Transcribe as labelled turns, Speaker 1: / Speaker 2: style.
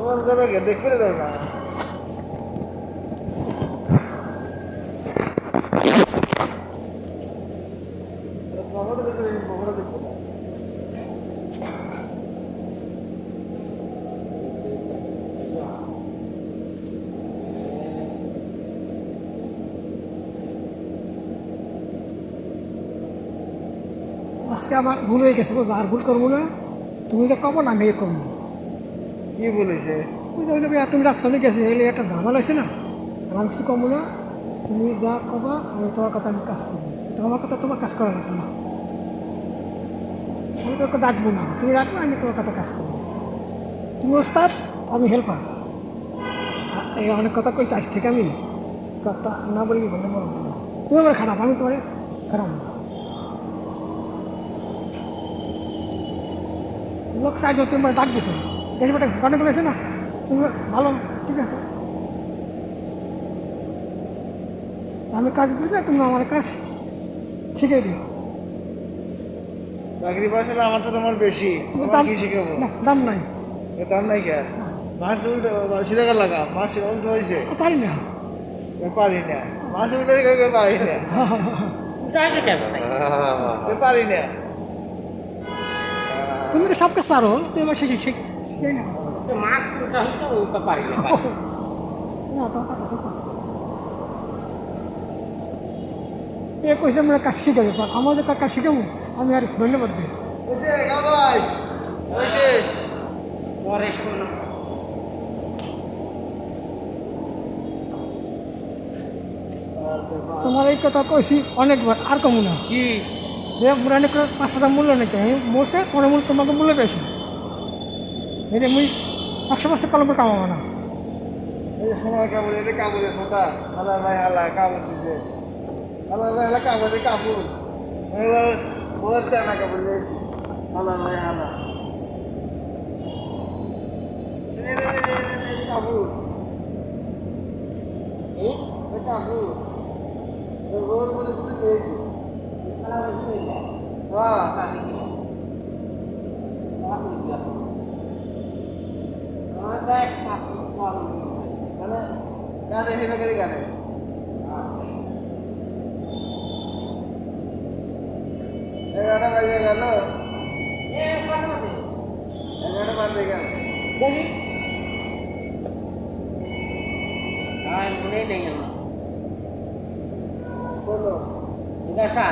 Speaker 1: তোমার জায়গায় দেখবে দাও না খবর দেখবে খবর দেখবে না
Speaker 2: আজকে আমার ভুল হয়ে গেছে বুঝো, আর ভুল করবো না। তুমি যে কব না আমি করবো।
Speaker 1: কি বলেছে
Speaker 2: বুঝতে তুমি রাখছো গেছে এলে একটা ঝামেলা হয়েছে না, আর আমি কিছু কমবো না। তুমি যা কবা আমি তোমার কথা আমি কাজ করবো, তোমার কথা তোমার কাজ করা লাগবে না। আমি তোকে ডাকবো না, তুমি রাখবো আমি তোমার কথা কাজ করবো। তুমি ওস্তাদ আমি হেল্পার। এই অনেক কথা কই আজ থেকে আমি কথা না বলবি বলে বলবো না। তুমি আমার খারাপ, আমি তোমার খারাপ না। লোক চাইছো তুমি মানে ডাক দিছো, দেখি বেটা গানে বলেছে না তুমি ভালো, ঠিক আছে। আমি কাজ বুঝলে তুমি আমার কাজ শিখিয়ে দিও।
Speaker 1: চাকরি পয়সা আমার তো তোমার বেশি,
Speaker 2: দাম
Speaker 1: কি শিখাবো?
Speaker 2: না, দাম নাই।
Speaker 1: দাম নাই কে? মাছ উল্টো সিধা লাগা, মাছ উল্টো হয়েছে
Speaker 2: পারি না,
Speaker 1: পারি না। মাছ উল্টো পারি না, পারি না।
Speaker 2: তুমি তো সব কাজ পারো, তুমি আমার শেষে শিখিয়ে না।
Speaker 3: মাছ উল্টা হইতো উল্টা পারি না।
Speaker 2: না তোমার কথা ঠিক আছে। এ কইছে আমরা কাজ শিখাবে, আমার যে কাজ শিখাবো আমি আর ধন্যবাদ দিই।
Speaker 1: হয়েছে কামাই হয়েছে
Speaker 3: পরে শোনো
Speaker 2: তোমার এই কথা কইছি অনেকবার, আর কমু না।
Speaker 3: কি
Speaker 2: যে মুরানি করে 5 মূল্য নাকি আমি মরছে কোনো মূল্য তোমাকে মূল্য বেশি। এটা মুই 100% কলম করে কামাবো না।
Speaker 1: এই যে সময় কাপড় এটা কাপড়ের ফোটা আল্লাহ ভাই আল্লাহ কাপড় দিছে আল্লাহ ভাই আল্লাহ কাপড়ে কাপড় এবার বলছে না কাপড় দিয়েছি আল্লাহ ভাই আল্লাহ কাপড় কাপড় ওর মনে করে দিয়েছি মানে গানে হেবে গেলে গানে এগারোটা বাজে গেল এগারোটা বাজে গেল
Speaker 3: দেখি মনে নেই আমার
Speaker 1: বলো
Speaker 3: দেখা